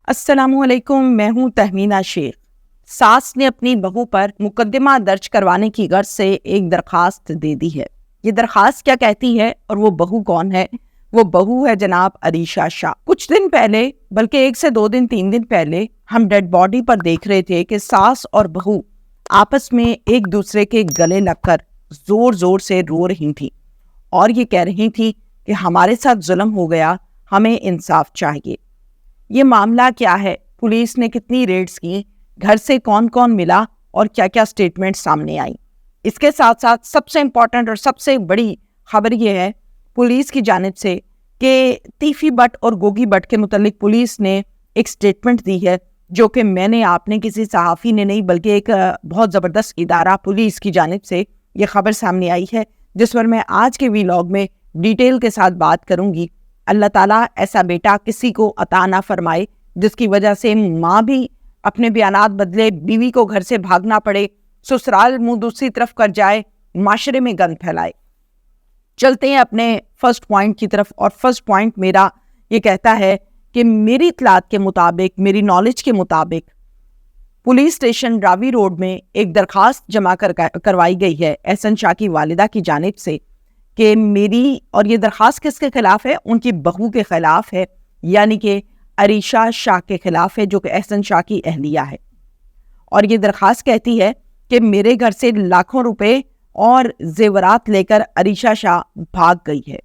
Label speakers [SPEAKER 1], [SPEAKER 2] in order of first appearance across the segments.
[SPEAKER 1] السلام علیکم، میں ہوں تہمینہ شیخ۔ ساس نے اپنی بہو پر مقدمہ درج کروانے کی غرض سے ایک درخواست دے دی ہے۔ یہ درخواست کیا کہتی ہے اور وہ بہو کون ہے؟ وہ بہو ہے جناب عریشہ شاہ۔ کچھ دن پہلے، بلکہ 1 سے 2 دن 3 دن پہلے، ہم ڈیڈ باڈی پر دیکھ رہے تھے کہ ساس اور بہو آپس میں ایک دوسرے کے گلے لگ کر زور زور سے رو رہی تھیں اور یہ کہہ رہی تھی کہ ہمارے ساتھ ظلم ہو گیا، ہمیں انصاف چاہیے۔ یہ معاملہ کیا ہے؟ پولیس نے کتنی ریڈز کی، گھر سے کون کون ملا اور کیا کیا سٹیٹمنٹ سامنے آئی؟ اس کے ساتھ ساتھ سب سے امپورٹنٹ اور سب سے بڑی خبر یہ ہے پولیس کی جانب سے کہ تیفی بٹ اور گوگی بٹ کے متعلق پولیس نے ایک سٹیٹمنٹ دی ہے، جو کہ میں نے آپ نے کسی صحافی نے نہیں بلکہ ایک بہت زبردست ادارہ پولیس کی جانب سے یہ خبر سامنے آئی ہے، جس پر میں آج کے ویلاگ میں ڈیٹیل کے ساتھ بات کروں گی۔ اللہ تعالیٰ ایسا بیٹا کسی کو عطا نہ فرمائے جس کی وجہ سے ماں بھی اپنے بیانات بدلے، بیوی کو گھر سے بھاگنا پڑے، سسرال منہ دوسری طرف کر جائے، معاشرے میں گند پھیلائے۔ چلتے ہیں اپنے فرسٹ پوائنٹ کی طرف، اور فرسٹ پوائنٹ میرا یہ کہتا ہے کہ میری اطلاعات کے مطابق، میری نالج کے مطابق، پولیس اسٹیشن راوی روڈ میں ایک درخواست جمع کروائی گئی ہے احسن شاہ کی والدہ کی جانب سے کہ میری، اور یہ درخواست کس کے خلاف ہے؟ ان کی بہو کے خلاف ہے، یعنی کہ عریشہ شاہ کے خلاف ہے، جو کہ احسن شاہ کی اہلیہ ہے۔ اور یہ درخواست کہتی ہے کہ میرے گھر سے لاکھوں روپے اور زیورات لے کر عریشہ شاہ بھاگ گئی ہے۔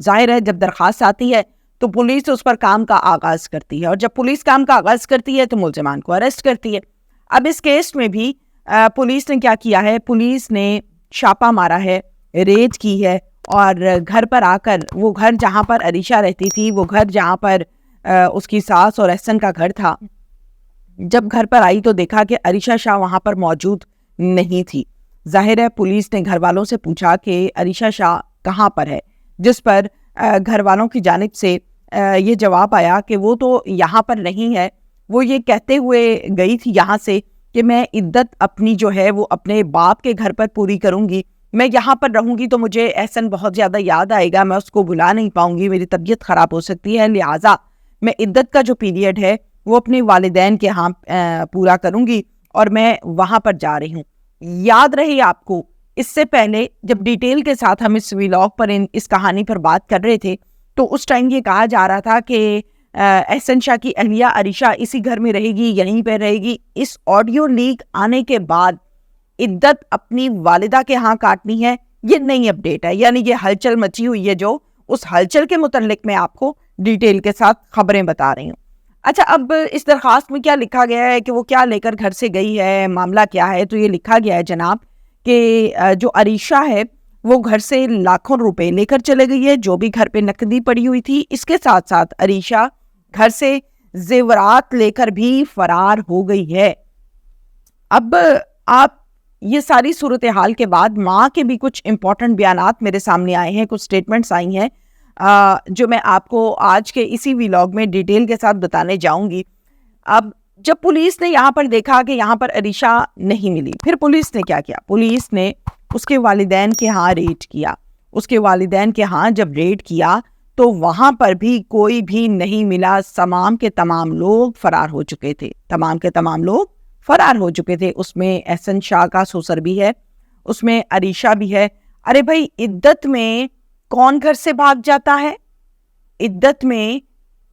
[SPEAKER 1] ظاہر ہے جب درخواست آتی ہے تو پولیس اس پر کام کا آغاز کرتی ہے، اور جب پولیس کام کا آغاز کرتی ہے تو ملزمان کو اریسٹ کرتی ہے۔ اب اس کیس میں بھی پولیس نے کیا کیا ہے؟ پولیس نے چھاپا مارا ہے، ریڈ کی ہے، اور گھر پر آ کر، وہ گھر جہاں پر عریشہ رہتی تھی، وہ گھر جہاں پر اس کی ساس اور احسن کا گھر تھا، جب گھر پر آئی تو دیکھا کہ عریشہ شاہ وہاں پر موجود نہیں تھی۔ ظاہر ہے پولیس نے گھر والوں سے پوچھا کہ عریشہ شاہ کہاں پر ہے، جس پر گھر والوں کی جانب سے یہ جواب آیا کہ وہ تو یہاں پر نہیں ہے۔ وہ یہ کہتے ہوئے گئی تھی یہاں سے کہ میں عدت اپنی جو ہے وہ اپنے باپ کے گھر پر پوری کروں گی، میں یہاں پر رہوں گی تو مجھے احسن بہت زیادہ یاد آئے گا، میں اس کو بھلا نہیں پاؤں گی، میری طبیعت خراب ہو سکتی ہے، لہٰذا میں عدت کا جو پیریڈ ہے وہ اپنے والدین کے ہاں پورا کروں گی، اور میں وہاں پر جا رہی ہوں۔ یاد رہے آپ کو، اس سے پہلے جب ڈیٹیل کے ساتھ ہم اس ویلاگ پر اس کہانی پر بات کر رہے تھے تو اس ٹائم یہ کہا جا رہا تھا کہ احسن شاہ کی اہلیہ عریشہ اسی گھر میں رہے گی، یہیں پہ رہے گی۔ اس آڈیو لیک آنے کے بعد عدت اپنی والدہ کے ہاں کاٹنی ہے، یہ نئی اپڈیٹ ہے، یعنی یہ ہلچل مچی ہوئی ہے، جو اس ہلچل کے متعلق میں آپ کو ڈیٹیل کے ساتھ خبریں بتا رہی ہوں۔ اچھا، اب اس درخواست میں کیا لکھا گیا ہے کہ وہ کیا لے کر گھر سے گئی ہے، معاملہ کیا ہے؟ تو یہ لکھا گیا ہے جناب کہ جو عریشہ ہے وہ گھر سے لاکھوں روپے لے کر چلے گئی ہے، جو بھی گھر پہ نقدی پڑی ہوئی تھی۔ اس کے ساتھ ساتھ عریشہ گھر سے زیورات لے کر بھی فرار ہو گئی ہے۔ اب آپ یہ ساری صورتحال کے بعد ماں کے بھی کچھ امپورٹنٹ بیانات میرے سامنے آئے ہیں، کچھ سٹیٹمنٹس آئی ہیں جو میں آپ کو آج کے اسی ویلاگ میں ڈیٹیل کے ساتھ بتانے جاؤں گی۔ اب جب پولیس نے یہاں پر دیکھا کہ یہاں پر عریشہ نہیں ملی، پھر پولیس نے کیا کیا؟ پولیس نے اس کے والدین کے ہاں ریڈ کیا۔ اس کے والدین کے ہاں جب ریڈ کیا تو وہاں پر بھی کوئی بھی نہیں ملا، تمام کے تمام لوگ فرار ہو چکے تھے، تمام کے تمام لوگ فرار ہو چکے تھے۔ اس میں احسن شاہ کا سسر بھی ہے، اس میں عریشہ بھی ہے۔ ارے بھائی، عدت میں کون گھر سے بھاگ جاتا ہے؟ عدت میں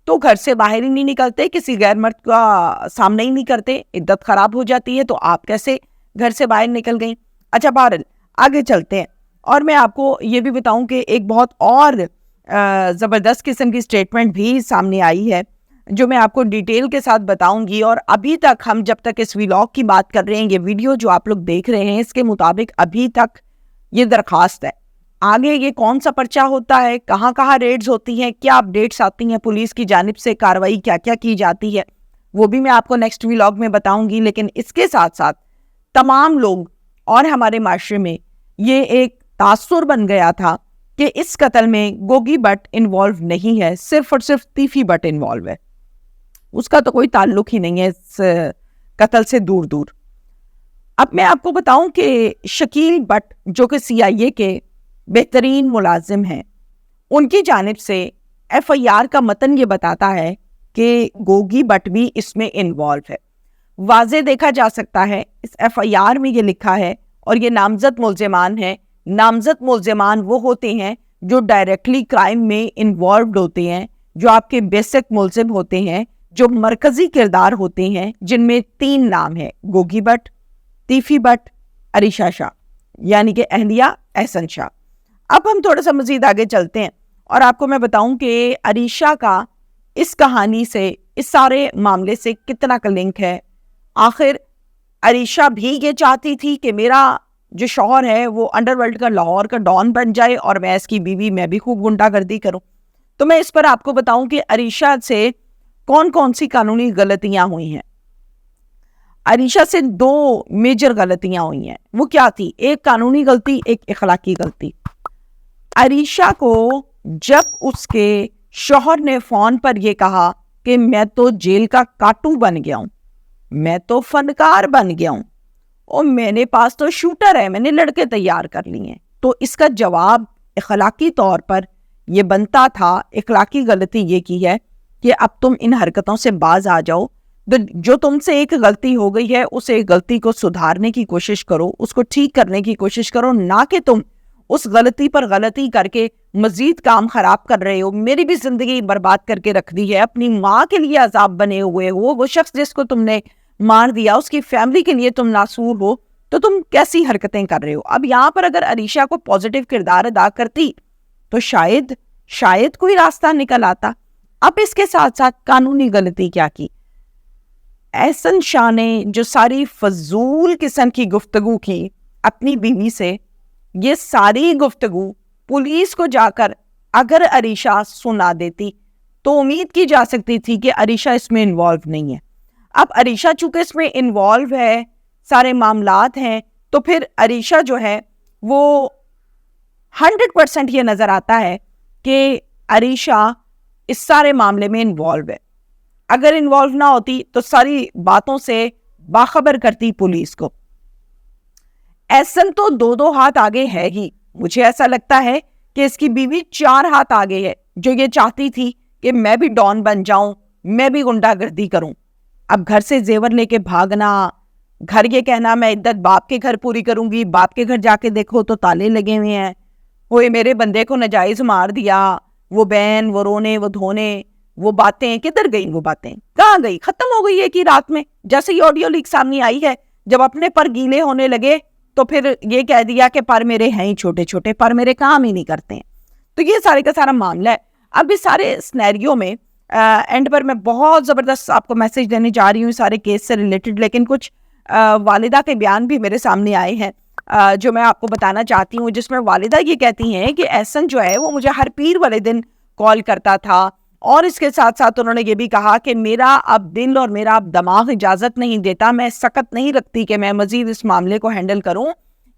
[SPEAKER 1] تو گھر سے باہر ہی نہیں نکلتے، کسی غیر مرد کا سامنا ہی نہیں کرتے، عدت خراب ہو جاتی ہے، تو آپ کیسے گھر سے باہر نکل گئیں؟ اچھا، بہرحال آگے چلتے ہیں، اور میں آپ کو یہ بھی بتاؤں کہ ایک بہت اور زبردست قسم کی سٹیٹمنٹ بھی سامنے آئی ہے جو میں آپ کو ڈیٹیل کے ساتھ بتاؤں گی۔ اور ابھی تک ہم جب تک اس ویلاگ کی بات کر رہے ہیں، یہ ویڈیو جو آپ لوگ دیکھ رہے ہیں، اس کے مطابق ابھی تک یہ درخواست ہے۔ آگے یہ کون سا پرچہ ہوتا ہے، کہاں کہاں ریڈز ہوتی ہیں، کیا اپڈیٹس آتی ہیں پولیس کی جانب سے، کارروائی کیا کیا کی جاتی ہے، وہ بھی میں آپ کو نیکسٹ ویلاگ میں بتاؤں گی۔ لیکن اس کے ساتھ ساتھ تمام لوگ اور ہمارے معاشرے میں یہ ایک تاثر بن گیا تھا کہ اس قتل میں گوگی بٹ انوالو نہیں ہے، صرف اور صرف تیفی بٹ انوالو ہے، اس کا تو کوئی تعلق ہی نہیں ہے اس قتل سے، دور دور۔ اب میں آپ کو بتاؤں کہ شکیل بٹ جو کہ CIA کے بہترین ملازم ہیں، ان کی جانب سے FIR کا متن یہ بتاتا ہے کہ گوگی بٹ بھی اس میں انوالو ہے. واضح دیکھا جا سکتا ہے اس ایف آئی آر میں یہ لکھا ہے, اور یہ نامزد ملزمان ہیں. نامزد ملزمان وہ ہوتے ہیں جو ڈائریکٹلی کرائم میں انوالوڈ ہوتے ہیں, جو آپ کے بیسک ملزم ہوتے ہیں, جو مرکزی کردار ہوتے ہیں, جن میں 3 نام ہیں, گوگی بٹ, تیفی بٹ, عریشہ شاہ, یعنی کہ اہلیہ احسن شاہ. اب ہم تھوڑا سا مزید آگے چلتے ہیں اور آپ کو میں بتاؤں کہ عریشہ کا اس کہانی سے, اس سارے معاملے سے کتنا کا لنک ہے. آخر عریشہ بھی یہ چاہتی تھی کہ میرا جو شوہر ہے وہ انڈر ورلڈ کا, لاہور کا ڈان بن جائے اور میں اس کی بیوی, میں بھی خوب گنڈا گردی کروں. تو میں اس پر آپ کو بتاؤں کہ عریشہ سے کون کون سی قانونی غلطیاں ہوئی ہیں. عریشہ سے 2 میجر غلطیاں ہوئی ہیں. وہ کیا تھی؟ ایک قانونی غلطی, ایک اخلاقی غلطی. عریشہ کو جب اس کے شوہر نے فون پر یہ کہا کہ میں تو جیل کا کاٹو بن گیا ہوں, میں تو فنکار بن گیا ہوں, اور میرے پاس تو شوٹر ہے, میں نے لڑکے تیار کر لیے ہیں, تو اس کا جواب اخلاقی طور پر یہ بنتا تھا, اخلاقی غلطی یہ کی ہے کہ اب تم ان حرکتوں سے باز آ جاؤ. جو تم سے ایک غلطی ہو گئی ہے اس ایک غلطی کو سدھارنے کی کوشش کرو, اس کو ٹھیک کرنے کی کوشش کرو, نہ کہ تم اس غلطی پر غلطی کر کے مزید کام خراب کر رہے ہو. میری بھی زندگی برباد کر کے رکھ دی ہے, اپنی ماں کے لیے عذاب بنے ہوئے ہو, وہ شخص جس کو تم نے مار دیا اس کی فیملی کے لیے تم ناسور ہو, تو تم کیسی حرکتیں کر رہے ہو. اب یہاں پر اگر عریشہ کو پازیٹیو کردار ادا کرتی تو شاید کوئی راستہ نکل آتا. اب اس کے ساتھ ساتھ قانونی غلطی کیا کی؟ احسن شاہ نے جو ساری فضول قسم کی گفتگو کی اپنی بیوی سے, یہ ساری گفتگو پولیس کو جا کر اگر عریشہ سنا دیتی تو امید کی جا سکتی تھی کہ عریشہ اس میں انوالو نہیں ہے. اب عریشہ چونکہ اس میں انوالو ہے, سارے معاملات ہیں, تو پھر عریشہ جو ہے وہ 100% یہ نظر آتا ہے کہ عریشہ اس سارے معاملے میں انوالو ہے. اگر انوالو نہ ہوتی تو ساری باتوں سے باخبر کرتی پولیس کو. احسن تو 2 ہاتھ آگے ہے ہی. مجھے ایسا لگتا ہے کہ اس کی بیوی 4 ہاتھ آگے ہے, جو یہ چاہتی تھی کہ میں بھی ڈان بن جاؤں, میں بھی گنڈا گردی کروں. اب گھر سے زیور لے کے بھاگنا, گھر یہ کہنا میں عدت باپ کے گھر پوری کروں گی, باپ کے گھر جا کے دیکھو تو تالے لگے ہوئے ہیں, وہ میرے بندے کو ناجائز مار دیا, وہ بین, وہ رونے, وہ دھونے, وہ باتیں کدھر گئی؟ وہ باتیں کہاں گئی؟ ختم ہو گئی ہے کہ رات میں. جیسے یہ آڈیو لیک سامنے آئی ہے, جب اپنے پر گیلے ہونے لگے تو پھر یہ کہہ دیا کہ پر میرے ہیں ہی چھوٹے چھوٹے, پر میرے کام ہی نہیں کرتے ہیں. تو یہ سارے کا سارا معاملہ ہے. اب اس سارے سنیریو میں اینڈ پر میں بہت زبردست آپ کو میسج دینے جا رہی ہوں سارے کیس سے ریلیٹڈ, لیکن کچھ والدہ کے بیان بھی میرے سامنے آئے ہیں جو میں آپ کو بتانا چاہتی ہوں, جس میں والدہ یہ کہتی ہیں کہ احسن جو ہے وہ مجھے ہر پیر والے دن کال کرتا تھا, اور اس کے ساتھ ساتھ انہوں نے یہ بھی کہا کہ میرا اب دل اور میرا اب دماغ اجازت نہیں دیتا, میں سکت نہیں رکھتی کہ میں مزید اس معاملے کو ہینڈل کروں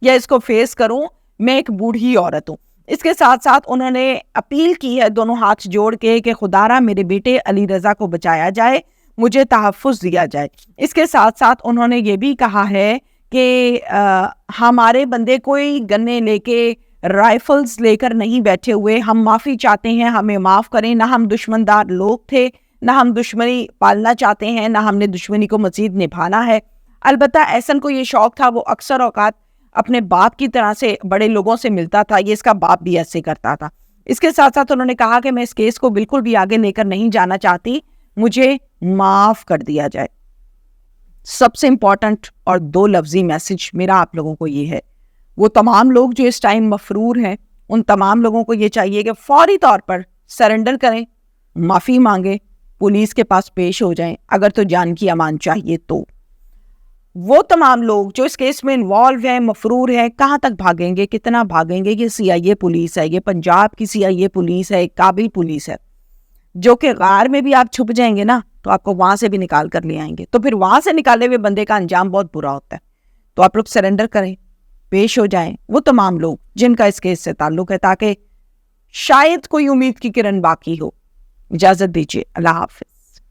[SPEAKER 1] یا اس کو فیس کروں, میں ایک بوڑھی عورت ہوں. اس کے ساتھ ساتھ انہوں نے اپیل کی ہے دونوں ہاتھ جوڑ کے کہ خدا را میرے بیٹے علی رضا کو بچایا جائے, مجھے تحفظ دیا جائے. اس کے ساتھ ساتھ انہوں نے یہ بھی کہا ہے کہ ہمارے بندے کوئی گنے لے کے, رائفلز لے کر نہیں بیٹھے ہوئے, ہم معافی چاہتے ہیں, ہمیں معاف کریں, نہ ہم دشمن دار لوگ تھے, نہ ہم دشمنی پالنا چاہتے ہیں, نہ ہم نے دشمنی کو مزید نبھانا ہے. البتہ احسن کو یہ شوق تھا, وہ اکثر اوقات اپنے باپ کی طرح سے بڑے لوگوں سے ملتا تھا, یہ اس کا باپ بھی ایسے کرتا تھا. اس کے ساتھ ساتھ انہوں نے کہا کہ میں اس کیس کو بالکل بھی آگے لے کر نہیں جانا چاہتی, مجھے معاف کر دیا جائے. سب سے امپورٹنٹ اور 2 لفظی میسج میرا آپ لوگوں کو یہ ہے, وہ تمام لوگ جو اس ٹائم مفرور ہیں ان تمام لوگوں کو یہ چاہیے کہ فوری طور پر سرنڈر کریں, معافی مانگیں, پولیس کے پاس پیش ہو جائیں اگر تو جان کی امان چاہیے تو. وہ تمام لوگ جو اس کیس میں انوالو ہیں, مفرور ہیں, کہاں تک بھاگیں گے, کتنا بھاگیں گے؟ یہ سی آئی اے پولیس ہے, یہ پنجاب کی سی آئی اے پولیس ہے, کابل پولیس ہے, جو کہ غار میں بھی آپ چھپ جائیں گے نا تو آپ کو وہاں سے بھی نکال کر لے آئیں گے. تو پھر وہاں سے نکالے ہوئے بندے کا انجام بہت برا ہوتا ہے. تو آپ لوگ سرنڈر کریں, پیش ہو جائیں, وہ تمام لوگ جن کا اس کیس سے تعلق ہے, تاکہ شاید کوئی امید کی کرن باقی ہو. اجازت دیجیے, اللہ حافظ.